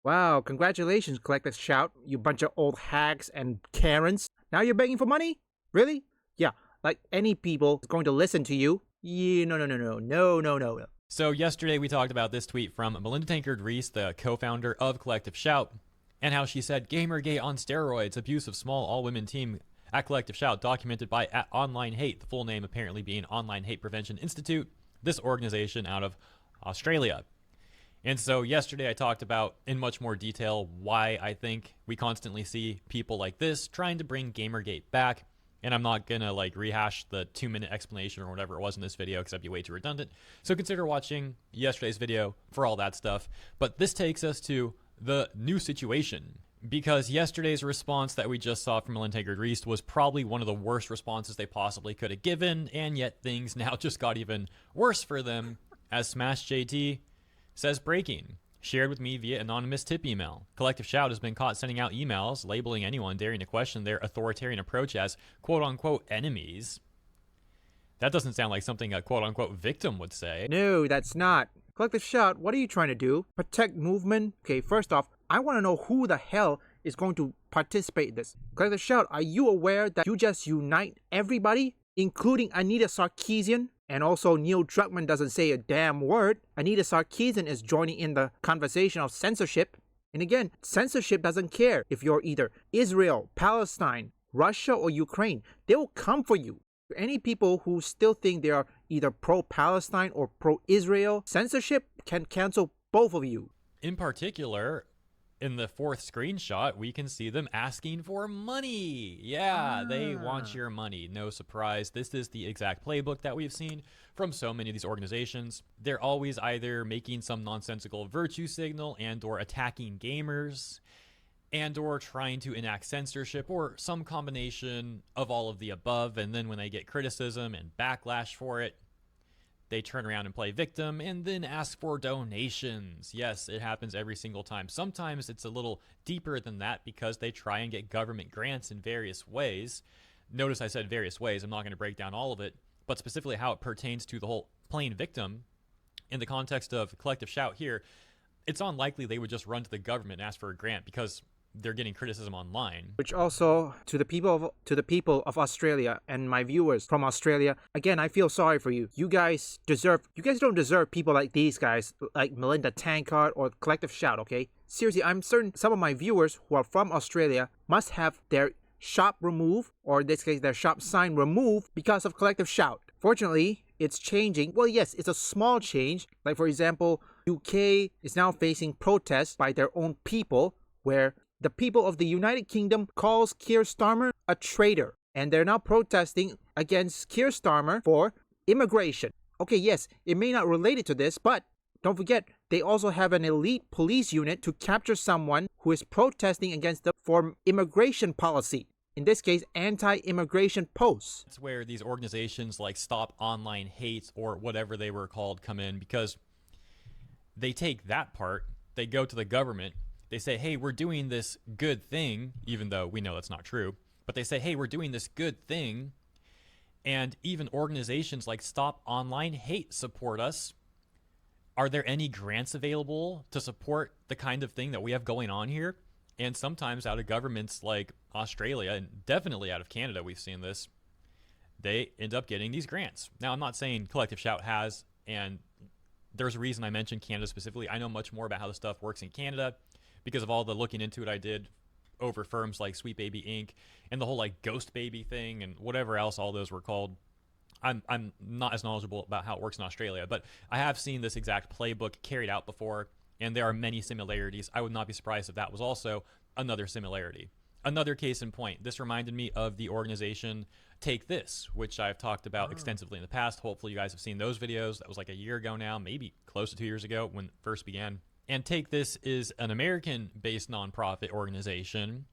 Wow, congratulations, Collective Shout, you bunch of old hags and Karens. Now you're begging for money? Really? Yeah, like any people is going to listen to you. Yeah, no. So yesterday we talked about this tweet from Melinda Tankard-Reese, the co-founder of Collective Shout, and how she said, Gamergate on steroids, abuse of small all-women team at Collective Shout, documented by at Online Hate, the full name apparently being Online Hate Prevention Institute, this organization out of Australia. And so yesterday I talked about in much more detail why I think we constantly see people like this trying to bring Gamergate back. And I'm not gonna rehash the 2-minute explanation or whatever it was in this video because that'd be way too redundant. So consider watching yesterday's video for all that stuff. But this takes us to the new situation, because yesterday's response that we just saw from Melinda Tankard-Reese was probably one of the worst responses they possibly could have given, and yet things now just got even worse for them, as Smash JT says, breaking, shared with me via anonymous tip email. Collective Shout has been caught sending out emails labeling anyone daring to question their authoritarian approach as quote-unquote enemies. That doesn't sound like something a quote-unquote victim would say. No, that's not. Collective Shout, what are you trying to do? Protect movement? Okay, first off, I want to know who the hell is going to participate in this. Collective Shout, are you aware that you just unite everybody, including Anita Sarkeesian? And also, Neil Druckmann doesn't say a damn word. Anita Sarkeesian is joining in the conversation of censorship. And again, censorship doesn't care if you're either Israel, Palestine, Russia, or Ukraine. They will come for you. For any people who still think they are either pro-Palestine or pro-Israel, censorship can cancel both of you. In particular, in the fourth screenshot, we can see them asking for money. Yeah, they want your money. No surprise. This is the exact playbook that we've seen from so many of these organizations. They're always either making some nonsensical virtue signal and or attacking gamers and or trying to enact censorship or some combination of all of the above. And then when they get criticism and backlash for it, they turn around and play victim and then ask for donations. Yes, it happens every single time. Sometimes it's a little deeper than that because they try and get government grants in various ways. Notice I said various ways. I'm not going to break down all of it, but specifically how it pertains to the whole playing victim in the context of Collective Shout here, it's unlikely they would just run to the government and ask for a grant because they're getting criticism online. Which also, to the people of Australia and my viewers from Australia, again, I feel sorry for you. You guys don't deserve people like these guys, like Melinda Tankard or Collective Shout, okay? Seriously, I'm certain some of my viewers who are from Australia must have their shop removed, or in this case, their shop sign removed because of Collective Shout. Fortunately, it's changing. Well, yes, it's a small change. Like, for example, UK is now facing protests by their own people, where the people of the United Kingdom calls Keir Starmer a traitor. And they're now protesting against Keir Starmer for immigration. Okay, yes, it may not relate it to this, but don't forget, they also have an elite police unit to capture someone who is protesting against them for immigration policy. In this case, anti-immigration posts. That's where these organizations like Stop Online Hate or whatever they were called come in, because they take that part, they go to the government, they say, hey, we're doing this good thing, even though we know that's not true. But they say, hey, we're doing this good thing. And even organizations like Stop Online Hate support us. Are there any grants available to support the kind of thing that we have going on here? And sometimes out of governments like Australia, and definitely out of Canada, we've seen this, they end up getting these grants. Now, I'm not saying Collective Shout has, and there's a reason I mentioned Canada specifically. I know much more about how the stuff works in Canada because of all the looking into it I did over firms like Sweet Baby Inc. and the whole like Ghost Baby thing and whatever else all those were called. I'm not as knowledgeable about how it works in Australia, but I have seen this exact playbook carried out before, and there are many similarities. I would not be surprised if that was also another similarity. Another case in point, this reminded me of the organization Take This, which I've talked about extensively in the past. Hopefully you guys have seen those videos. That was like a year ago now, maybe close to 2 years ago when it first began. And Take This is an American-based nonprofit organization,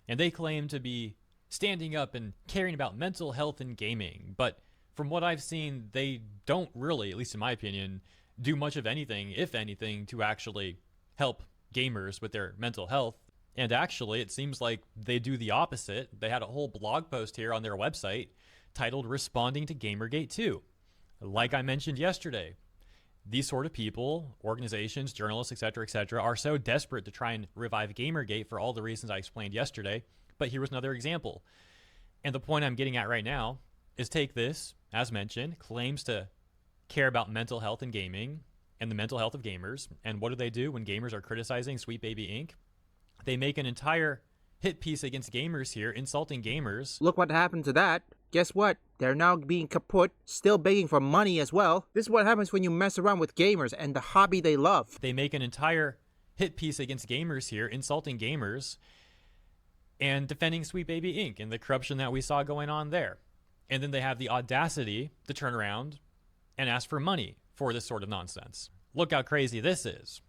and they claim to be standing up and caring about mental health in gaming. But from what I've seen, they don't really, at least in my opinion, do much of anything, if anything, to actually help gamers with their mental health. And actually, it seems like they do the opposite. They had a whole blog post here on their website titled Responding to Gamergate 2. Like I mentioned yesterday, these sort of people, organizations, journalists, etc., are so desperate to try and revive Gamergate for all the reasons I explained yesterday. But here was another example. And the point I'm getting at right now is take this, as mentioned, claims to care about mental health in gaming and the mental health of gamers. And what do when gamers are criticizing Sweet Baby Inc.? They make an entire hit piece against gamers here, insulting gamers. Look what happened to that. Guess what? They're now being kaput, still begging for money as well. This is what happens when you mess around with gamers and the hobby they love. They make an entire hit piece against gamers here, insulting gamers and defending Sweet Baby Inc. and the corruption that we saw going on there. And then they have the audacity to turn around and ask for money for this sort of nonsense. Look how crazy this is.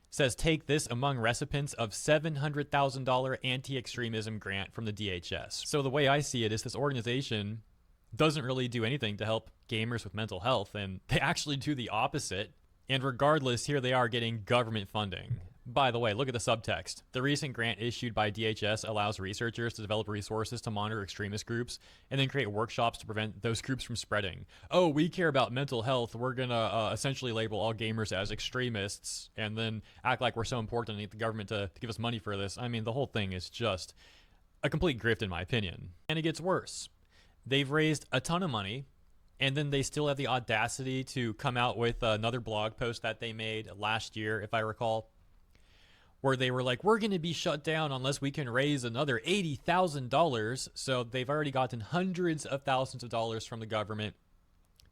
It says, take this among recipients of $700,000 anti-extremism grant from the DHS. So the way I see it is this organization doesn't really do anything to help gamers with mental health, and they actually do the opposite. And regardless, here they are getting government funding. By the way, look at the subtext. The recent grant issued by DHS allows researchers to develop resources to monitor extremist groups and then create workshops to prevent those groups from spreading. Oh, we care about mental health. We're going to essentially label all gamers as extremists and then act like we're so important and need the government to give us money for this. I mean, the whole thing is just a complete grift in my opinion. And it gets worse. They've raised a ton of money, and then they still have the audacity to come out with another blog post that they made last year, if I recall, where they were like, we're going to be shut down unless we can raise another $80,000. So they've already gotten hundreds of thousands of dollars from the government.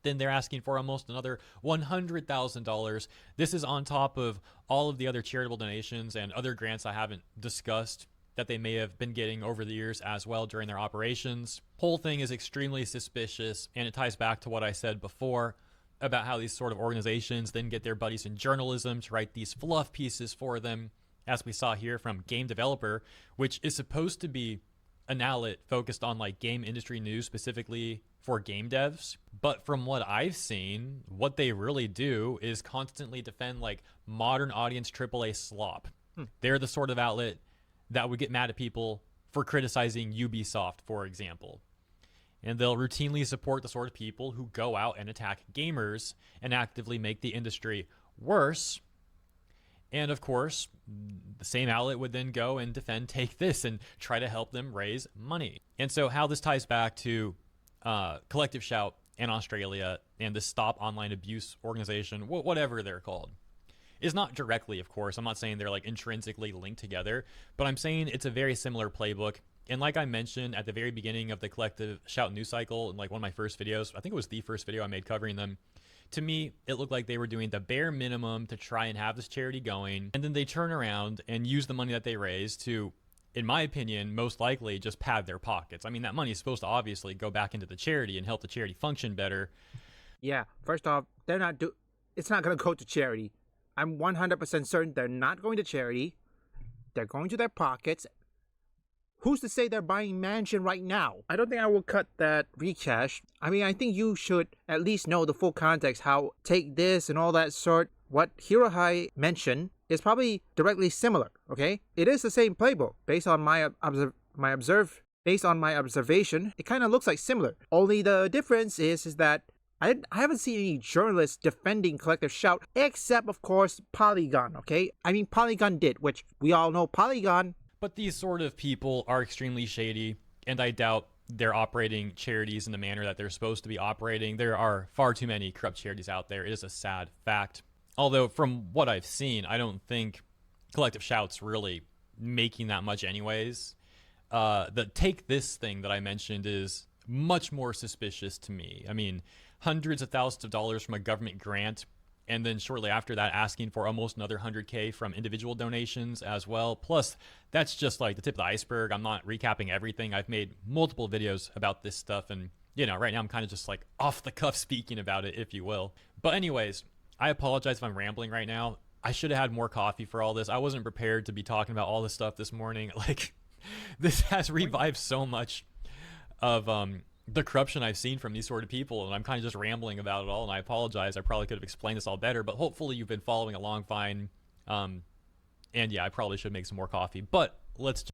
Then they're asking for almost another $100,000. This is on top of all of the other charitable donations and other grants I haven't discussed that they may have been getting over the years as well during their operations. Whole thing is extremely suspicious, and it ties back to what I said before about how these sort of organizations then get their buddies in journalism to write these fluff pieces for them, as we saw here from Game Developer, which is supposed to be an outlet focused on like game industry news specifically for game devs. But from what I've seen, what they really do is constantly defend like modern audience AAA slop. They're the sort of outlet that would get mad at people for criticizing Ubisoft, for example. And they'll routinely support the sort of people who go out and attack gamers and actively make the industry worse. And of course, the same outlet would then go and defend Take This and try to help them raise money. And so how this ties back to Collective Shout in Australia and the Stop Online Abuse organization, whatever they're called, is not directly, of course. I'm not saying they're like intrinsically linked together, but I'm saying it's a very similar playbook. And like I mentioned at the very beginning of the Collective Shout news cycle, in like one of my first videos, I think it was the first video I made covering them, to me, it looked like they were doing the bare minimum to try and have this charity going, and then they turn around and use the money that they raise to, in my opinion, most likely just pad their pockets. I mean, that money is supposed to obviously go back into the charity and help the charity function better. Yeah, first off, it's not going to go to charity. I'm 100% certain they're not going to charity. They're going to their pockets. Who's to say they're buying mansion right now? I don't think I will cut that recash. I mean, I think you should at least know the full context, how Take This and all that sort. What Hirohei mentioned is probably directly similar, okay? It is the same playbook. Based on my observation, it kind of looks like similar. Only the difference is that I haven't seen any journalists defending Collective Shout, except, of course, Polygon, okay? I mean, Polygon did, which we all know Polygon. But these sort of people are extremely shady, and I doubt they're operating charities in the manner that they're supposed to be operating. There are far too many corrupt charities out there. It is a sad fact. Although, from what I've seen, I don't think Collective Shout's really making that much anyways. The Take This thing that I mentioned is much more suspicious to me. I mean, hundreds of thousands of dollars from a government grant, and then shortly after that asking for almost another 100K from individual donations as well. Plus, that's just like the tip of the iceberg. I'm not recapping everything. I've made multiple videos about this stuff, and you know, right now I'm kind of just like off the cuff speaking about it, if you will. But anyways, I apologize if I'm rambling right now. I should have had more coffee for all this. I wasn't prepared to be talking about all this stuff this morning. Like, this has revived so much of the corruption I've seen from these sort of people, and I'm kind of just rambling about it all, and I apologize. I probably could have explained this all better, but hopefully you've been following along fine. And yeah, I probably should make some more coffee, but let's...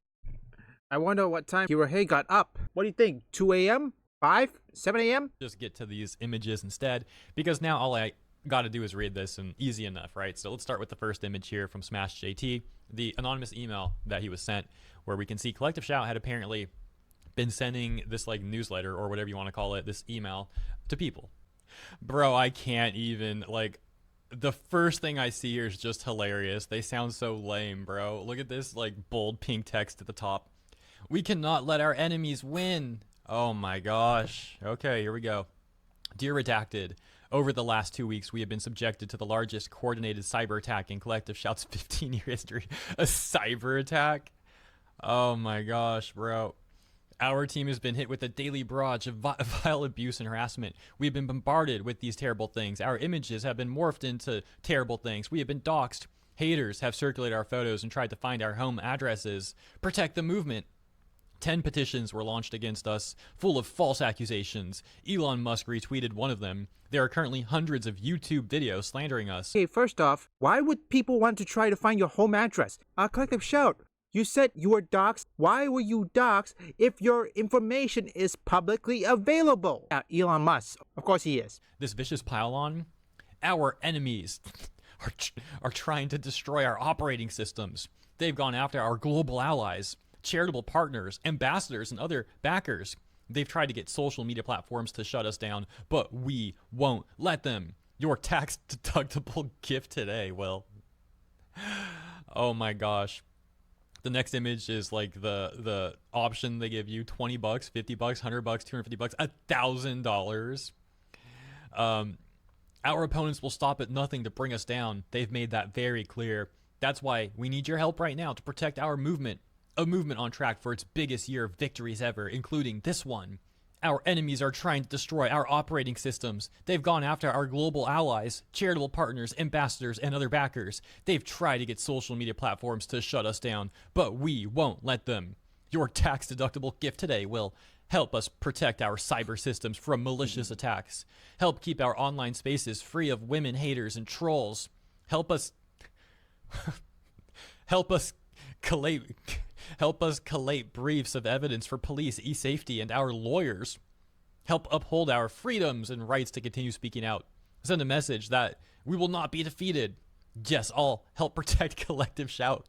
I wonder what time Hirohei got up. What do you think? 2 a.m.? 5? 7 a.m.? Just get to these images instead, because now all I got to do is read this, and easy enough, right? So let's start with the first image here from Smash JT, the anonymous email that he was sent, where we can see Collective Shout had apparently been sending this like newsletter or whatever you want to call it, this email to people. Bro, I can't even, like, the first thing I see here is just hilarious. They sound so lame, bro. Look at this like bold pink text at the top. We cannot let our enemies win. Oh my gosh. Okay, here we go. Dear Redacted, over the last 2 weeks, we have been subjected to the largest coordinated cyber attack in Collective Shout's 15-year history. A cyber attack? Oh my gosh, bro. Our team has been hit with a daily barrage of vile abuse and harassment. We have been bombarded with these terrible things. Our images have been morphed into terrible things. We have been doxxed. Haters have circulated our photos and tried to find our home addresses. Protect the movement. 10 petitions were launched against us, full of false accusations. Elon Musk retweeted one of them. There are currently hundreds of YouTube videos slandering us. Okay, first off, why would people want to try to find your home address? Collective Shout, you said you were doxxed. Why were you doxxed if your information is publicly available? Elon Musk, of course he is. This vicious pile-on, our enemies are trying to destroy our operating systems. They've gone after our global allies, charitable partners, ambassadors, and other backers. They've tried to get social media platforms to shut us down, but we won't let them. Your tax-deductible gift today, Will. Oh my gosh. The next image is like the option they give you: $20, $50, $100, $250, $1,000. Our opponents will stop at nothing to bring us down. They've made that very clear. That's why we need your help right now to protect our movement. A movement on track for its biggest year of victories ever, including this one. Our enemies are trying to destroy our operating systems. They've gone after our global allies, charitable partners, ambassadors, and other backers. They've tried to get social media platforms to shut us down, but we won't let them. Your tax-deductible gift today will help us protect our cyber systems from malicious attacks. Help keep our online spaces free of women haters and trolls. Help us collate briefs of evidence for police, e-safety, and our lawyers. Help uphold our freedoms and rights to continue speaking out. Send a message that we will not be defeated. Yes, all help protect Collective Shout.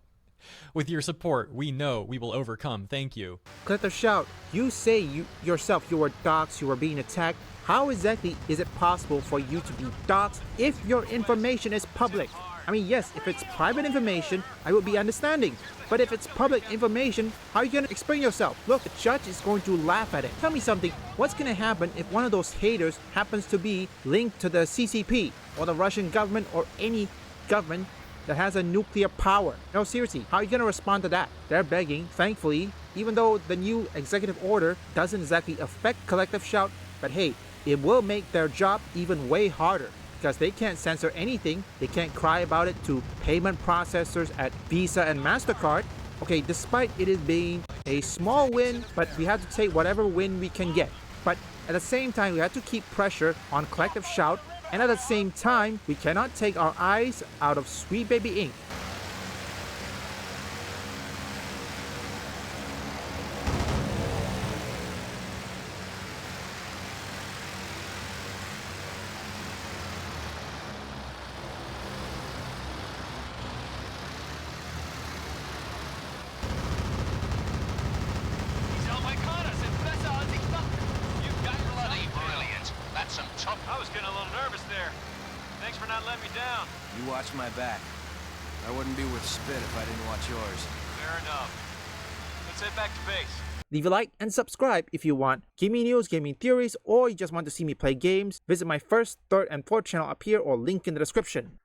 With your support, we know we will overcome. Thank you. Collective Shout, you say yourself you were doxxed, you were being attacked. How exactly is it possible for you to be doxxed if your information is public? I mean, yes, if it's private information, I would be understanding. But if it's public information, how are you going to explain yourself? Look, the judge is going to laugh at it. Tell me something, what's going to happen if one of those haters happens to be linked to the CCP or the Russian government or any government that has a nuclear power? No, seriously, how are you going to respond to that? They're begging, thankfully, even though the new executive order doesn't exactly affect Collective Shout, but hey, it will make their job even way harder, because they can't censor anything. They can't cry about it to payment processors at Visa and MasterCard. Okay, despite it being a small win, but we have to take whatever win we can get. But at the same time, we have to keep pressure on Collective Shout, and at the same time, we cannot take our eyes out of Sweet Baby Inc. I was getting a little nervous there. Thanks for not letting me down. You watched my back. I wouldn't be worth spit if I didn't watch yours. Fair enough. Let's head back to base. Leave a like and subscribe if you want gaming news, gaming theories, or you just want to see me play games. Visit my first, third, and fourth channel up here or link in the description.